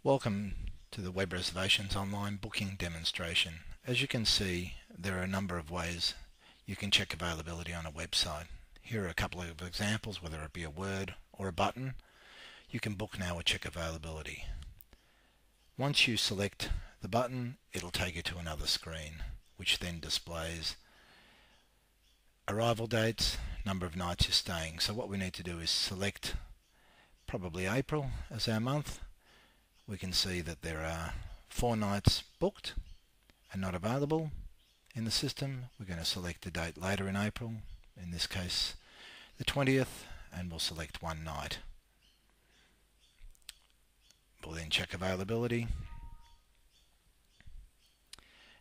Welcome to the Web Reservations online booking demonstration. As you can see, there are a number of ways you can check availability on a website. Here are a couple of examples, whether it be a word or a button. You can book now or check availability. Once you select the button, it'll take you to another screen, which then displays arrival dates, number of nights you're staying. So what we need to do is select probably April as our month. We can see that there are 4 nights booked and not available in the system. We're going to select a date later in April, in this case the 20th, and we'll select one night. We'll then check availability.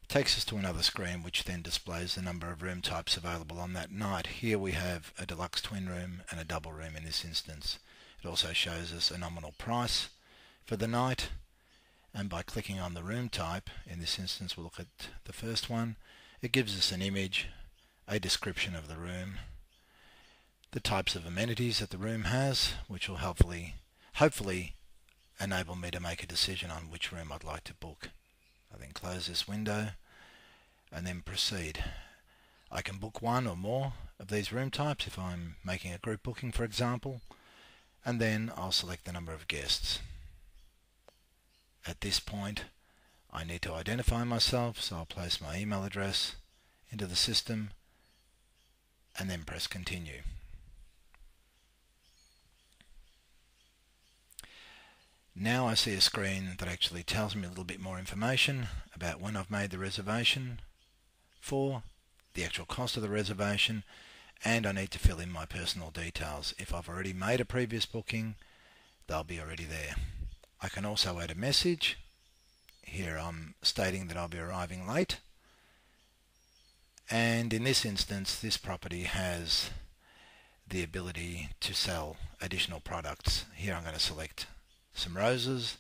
It takes us to another screen which then displays the number of room types available on that night. Here we have a deluxe twin room and a double room in this instance. It also shows us a nominal price for the night, and by clicking on the room type, in this instance we'll look at the first one, it gives us an image, a description of the room, the types of amenities that the room has, which will hopefully enable me to make a decision on which room I'd like to book. I then close this window and then proceed. I can book one or more of these room types if I'm making a group booking, for example, and then I'll select the number of guests. At this point, I need to identify myself, so I'll place my email address into the system and then press continue. Now I see a screen that actually tells me a little bit more information about when I've made the reservation for, the actual cost of the reservation, and I need to fill in my personal details. If I've already made a previous booking, they'll be already there. I can also add a message. Here I'm stating that I'll be arriving late, and in this instance this property has the ability to sell additional products. Here I'm going to select some roses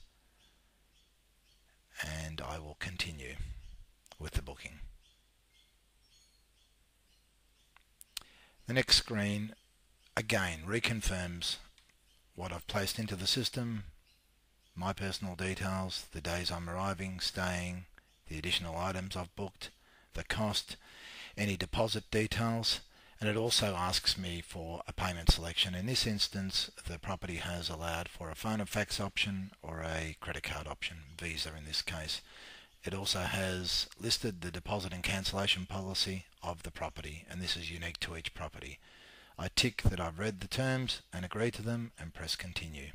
and I will continue with the booking. The next screen again reconfirms what I've placed into the system, my personal details, the days I'm arriving, staying, the additional items I've booked, the cost, any deposit details, and it also asks me for a payment selection. In this instance, the property has allowed for a phone and fax option or a credit card option, Visa in this case. It also has listed the deposit and cancellation policy of the property, and this is unique to each property. I tick that I've read the terms and agree to them and press continue.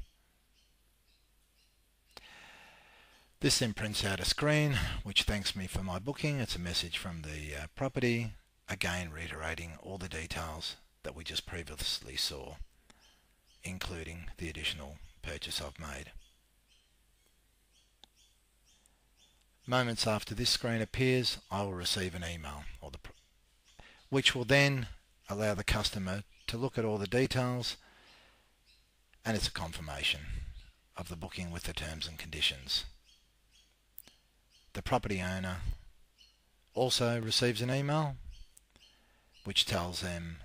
This then prints out a screen which thanks me for my booking. It's a message from the property, again reiterating all the details that we just previously saw, including the additional purchase I've made. Moments after this screen appears, I will receive an email, which will then allow the customer to look at all the details, and it's a confirmation of the booking with the terms and conditions. The property owner also receives an email which tells them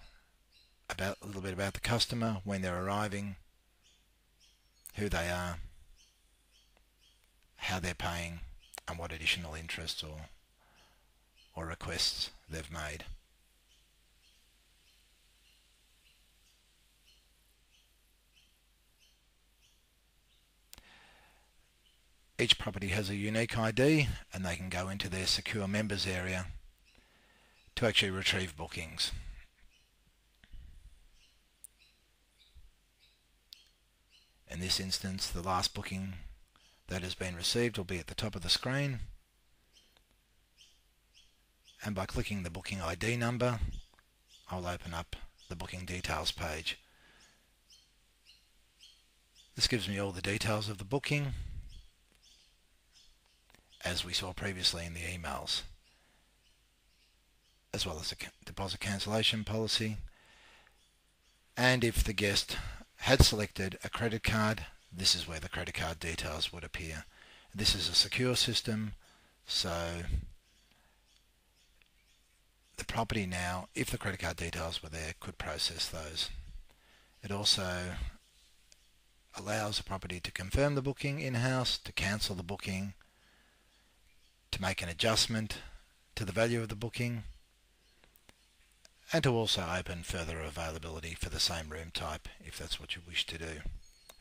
a little bit about the customer, when they're arriving, who they are, how they're paying, and what additional interests or requests they've made. Each property has a unique ID, and they can go into their secure members area to actually retrieve bookings. In this instance, the last booking that has been received will be at the top of the screen, and by clicking the booking ID number, I'll open up the booking details page. This gives me all the details of the booking, as we saw previously in the emails, as well as a deposit cancellation policy. And if the guest had selected a credit card, this is where the credit card details would appear. This is a secure system, so the property now, if the credit card details were there, could process those. It also allows a property to confirm the booking in-house, to cancel the booking, to make an adjustment to the value of the booking, and to also open further availability for the same room type if that's what you wish to do.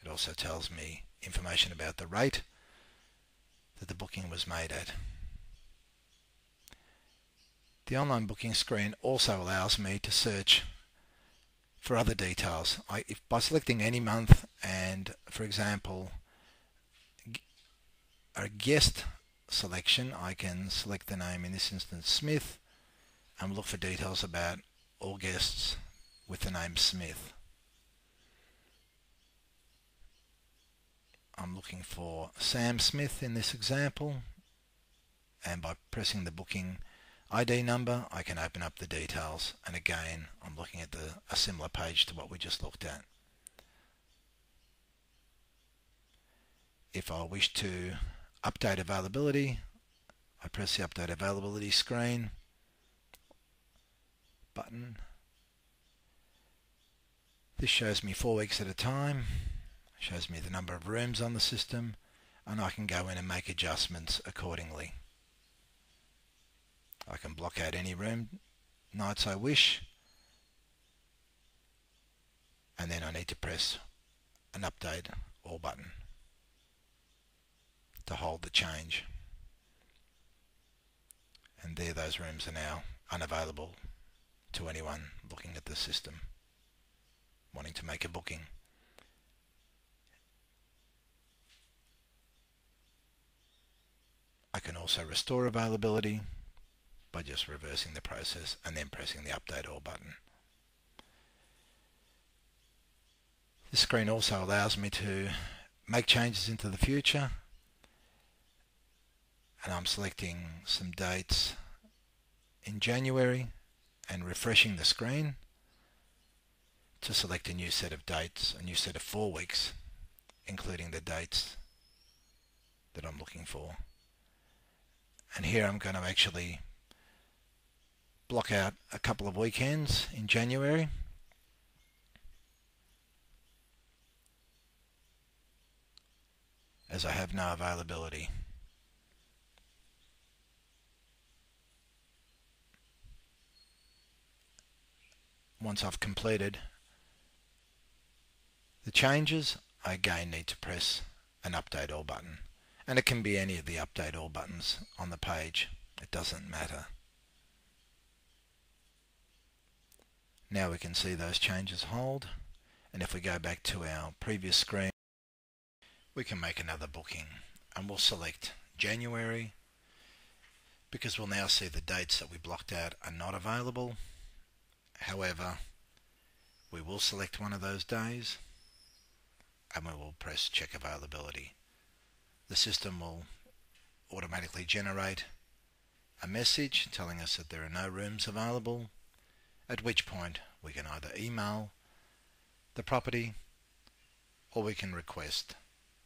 It also tells me information about the rate that the booking was made at. The online booking screen also allows me to search for other details. By selecting any month and, for example, a guest selection, I can select the name, in this instance Smith, and look for details about all guests with the name Smith. I'm looking for Sam Smith in this example, and by pressing the booking ID number I can open up the details, and again I'm looking at a similar page to what we just looked at. If I wish to update availability, I press the update availability screen button. This shows me 4 weeks at a time, shows me the number of rooms on the system, and I can go in and make adjustments accordingly. I can block out any room nights I wish, and then I need to press an update all button to hold the change. And there, those rooms are now unavailable to anyone looking at the system wanting to make a booking. I can also restore availability by just reversing the process and then pressing the update all button. This screen also allows me to make changes into the future, and I'm selecting some dates in January and refreshing the screen to select a new set of dates, a new set of 4 weeks, including the dates that I'm looking for. And here I'm going to actually block out a couple of weekends in January. As I have no availability. Once I've completed the changes, I again need to press an update all button. And it can be any of the update all buttons on the page. It doesn't matter. Now we can see those changes hold, and if we go back to our previous screen, we can make another booking, and we'll select January because we'll now see the dates that we blocked out are not available. However, we will select one of those days and we will press check availability. The system will automatically generate a message telling us that there are no rooms available, at which point we can either email the property or we can request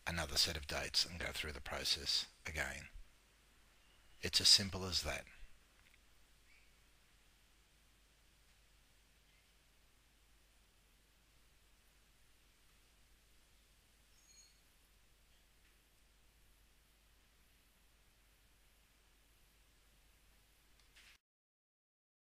another set of dates and go through the process again. It's as simple as that.